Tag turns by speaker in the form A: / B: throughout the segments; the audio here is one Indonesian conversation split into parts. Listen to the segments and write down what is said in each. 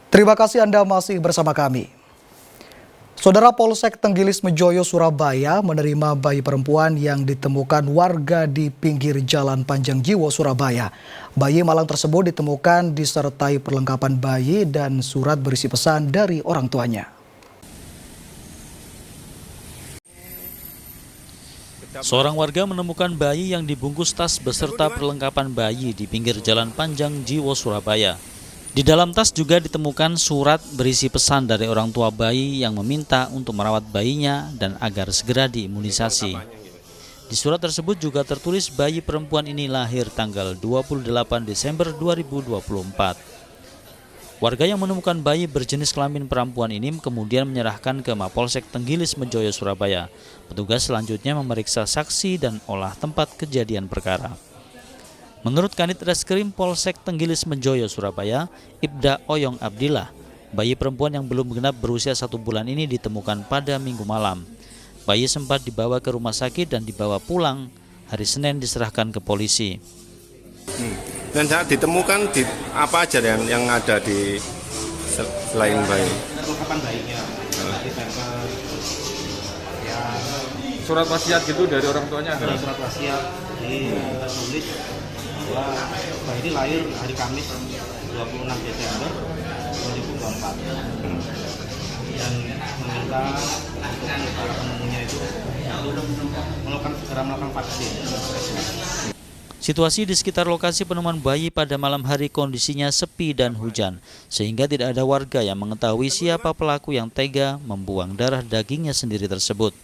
A: Terima kasih Anda masih bersama kami. Saudara Polsek Tenggilis Mejoyo, Surabaya menerima bayi perempuan yang ditemukan warga di pinggir Jalan Panjang Jiwo, Surabaya. Bayi malang tersebut ditemukan disertai perlengkapan bayi dan surat berisi pesan dari orang tuanya.
B: Seorang warga menemukan bayi yang dibungkus tas beserta perlengkapan bayi di pinggir Jalan Panjang Jiwo, Surabaya. Di dalam tas juga ditemukan surat berisi pesan dari orang tua bayi yang meminta untuk merawat bayinya dan agar segera diimunisasi. Di surat tersebut juga tertulis bayi perempuan ini lahir tanggal 28 Desember 2024. Warga yang menemukan bayi berjenis kelamin perempuan ini kemudian menyerahkan ke Mapolsek Tenggilis Mejoyo, Surabaya. Petugas selanjutnya memeriksa saksi dan olah tempat kejadian perkara. Menurut Kanit Reskrim Polsek Tenggilis Mejoyo, Surabaya, Ibda Oyong Abdillah, bayi perempuan yang belum genap berusia 1 bulan ini ditemukan pada Minggu malam. Bayi sempat dibawa ke rumah sakit dan dibawa pulang. Hari Senin diserahkan ke polisi.
C: Dan saat ditemukan apa aja yang ada di selain bayi?
D: Perlengkapan bayinya,
E: surat wasiat gitu dari orang tuanya ada.
D: Surat wasiat di tertulis bahwa bayi ini lahir hari Kamis 26 Desember 2024 dan meminta untuk para penemunya itu segera melakukan vaksin.
B: Situasi di sekitar lokasi penemuan bayi pada malam hari kondisinya sepi dan hujan, sehingga tidak ada warga yang mengetahui siapa pelaku yang tega membuang darah dagingnya sendiri tersebut.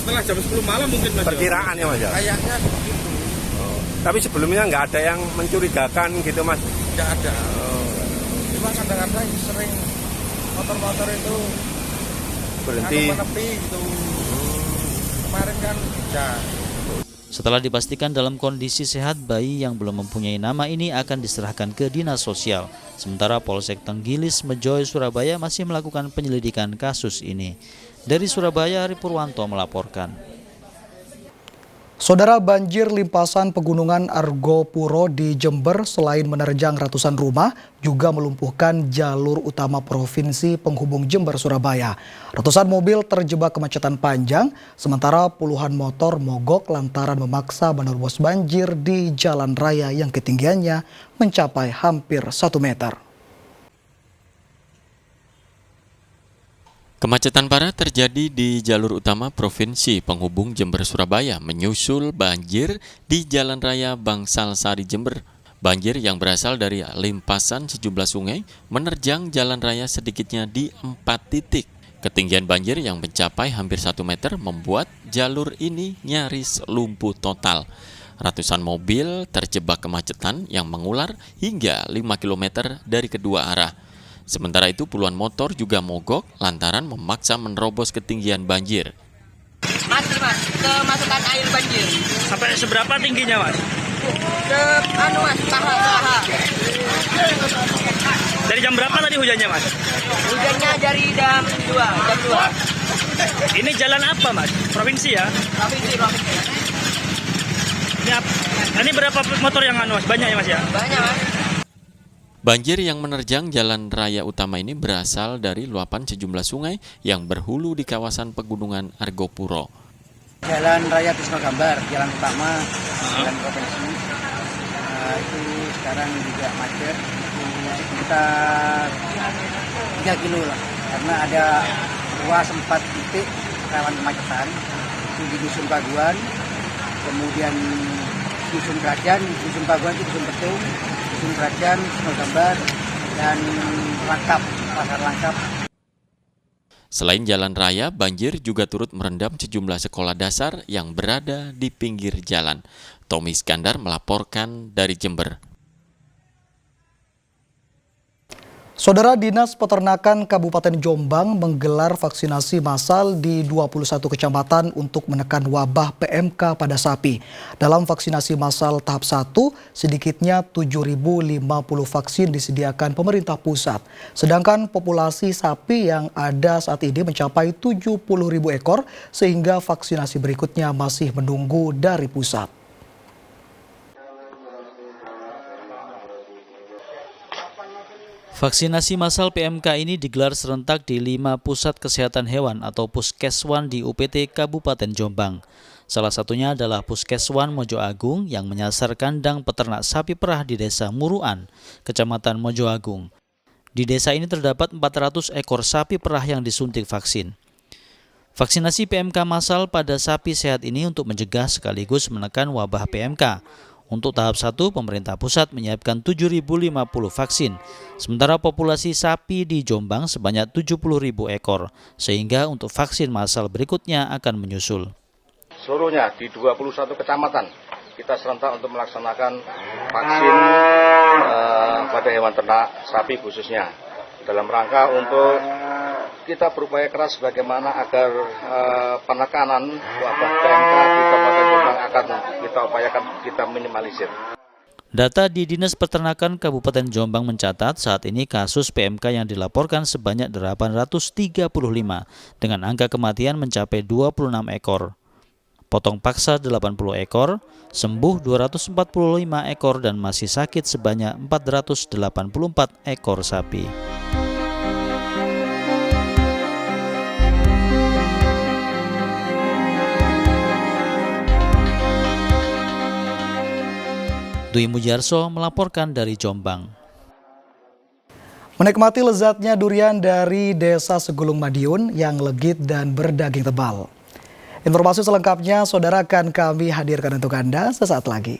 E: Setelah jam 10 malam mungkin Mas.
C: Perkiraan ya Mas?
E: Kayaknya begitu.
C: Tapi sebelumnya nggak ada yang mencurigakan gitu Mas?
E: Nggak ada. Cuma kadang-kadang sering motor-motor itu
C: Berhenti.
E: menepi gitu. Kemarin kan hujan.
B: Setelah dipastikan dalam kondisi sehat, bayi yang belum mempunyai nama ini akan diserahkan ke Dinas Sosial. Sementara Polsek Tenggilis Mejoyo, Surabaya masih melakukan penyelidikan kasus ini. Dari Surabaya, Ari Purwanto melaporkan.
A: Saudara, banjir limpasan pegunungan Argopuro di Jember selain menerjang ratusan rumah, juga melumpuhkan jalur utama provinsi penghubung Jember, Surabaya. Ratusan mobil terjebak kemacetan panjang, sementara puluhan motor mogok lantaran memaksa menerobos banjir di jalan raya yang ketinggiannya mencapai hampir 1 meter.
F: Kemacetan parah terjadi di jalur utama Provinsi Penghubung Jember-Surabaya menyusul banjir di Jalan Raya Bangsal Sari Jember. Banjir yang berasal dari limpasan sejumlah sungai menerjang jalan raya sedikitnya di 4 titik. Ketinggian banjir yang mencapai hampir 1 meter membuat jalur ini nyaris lumpuh total. Ratusan mobil terjebak kemacetan yang mengular hingga 5 km dari kedua arah. Sementara itu puluhan motor juga mogok lantaran memaksa menerobos ketinggian banjir.
G: Mas, kemasukan air banjir.
H: Sampai seberapa tingginya, Mas?
G: Paha.
H: Dari jam berapa tadi hujannya, Mas?
G: Hujannya dari jam 2.
H: Ini jalan apa, Mas? Provinsi ya?
G: Provinsi.
H: Ini berapa motor yang Mas? Banyak ya, Mas ya?
G: Banyak, Mas.
F: Banjir yang menerjang jalan raya utama ini berasal dari luapan sejumlah sungai yang berhulu di kawasan pegunungan Argopuro.
D: Jalan Raya Tisno Gambar, jalan utama, jalan provinsi, itu sekarang juga macet, sekitar 3 kilo lah, karena ada 4 titik rawan kemacetan, itu di Dusun Paguan, kemudian Dusun Kerajaan, Dusun Paguan itu Dusun Petung, Dusun Kerajaan, Tisno Gambar, dan Langkap, Pasar Langkap.
F: Selain jalan raya, banjir juga turut merendam sejumlah sekolah dasar yang berada di pinggir jalan. Tommy Iskandar melaporkan dari Jember.
A: Saudara, Dinas Peternakan Kabupaten Jombang menggelar vaksinasi massal di 21 kecamatan untuk menekan wabah PMK pada sapi. Dalam vaksinasi massal tahap 1, sedikitnya 7.050 vaksin disediakan pemerintah pusat. Sedangkan populasi sapi yang ada saat ini mencapai 70.000 ekor, sehingga vaksinasi berikutnya masih menunggu dari pusat.
B: Vaksinasi massal PMK ini digelar serentak di 5 pusat kesehatan hewan atau Puskeswan di UPT Kabupaten Jombang. Salah satunya adalah Puskeswan Mojo Agung yang menyasar kandang peternak sapi perah di Desa Muruan, Kecamatan Mojo Agung. Di desa ini terdapat 400 ekor sapi perah yang disuntik vaksin. Vaksinasi PMK massal pada sapi sehat ini untuk mencegah sekaligus menekan wabah PMK. Untuk tahap 1, pemerintah pusat menyiapkan 7.050 vaksin, sementara populasi sapi di Jombang sebanyak 70.000 ekor, sehingga untuk vaksin massal berikutnya akan menyusul.
I: Seluruhnya di 21 kecamatan kita serentak untuk melaksanakan vaksin pada hewan ternak sapi khususnya, dalam rangka untuk kita berupaya keras bagaimana agar penekanan wabah PMK di Kabupaten Jombang akan kita upayakan kita minimalisir.
B: Data di Dinas Peternakan Kabupaten Jombang mencatat saat ini kasus PMK yang dilaporkan sebanyak 835 dengan angka kematian mencapai 26 ekor. Potong paksa 80 ekor, sembuh 245 ekor dan masih sakit sebanyak 484 ekor sapi. Dwi Mujarso melaporkan dari Jombang.
A: Menikmati lezatnya durian dari Desa Segulung Madiun yang legit dan berdaging tebal. Informasi selengkapnya saudara akan kami hadirkan untuk Anda sesaat lagi.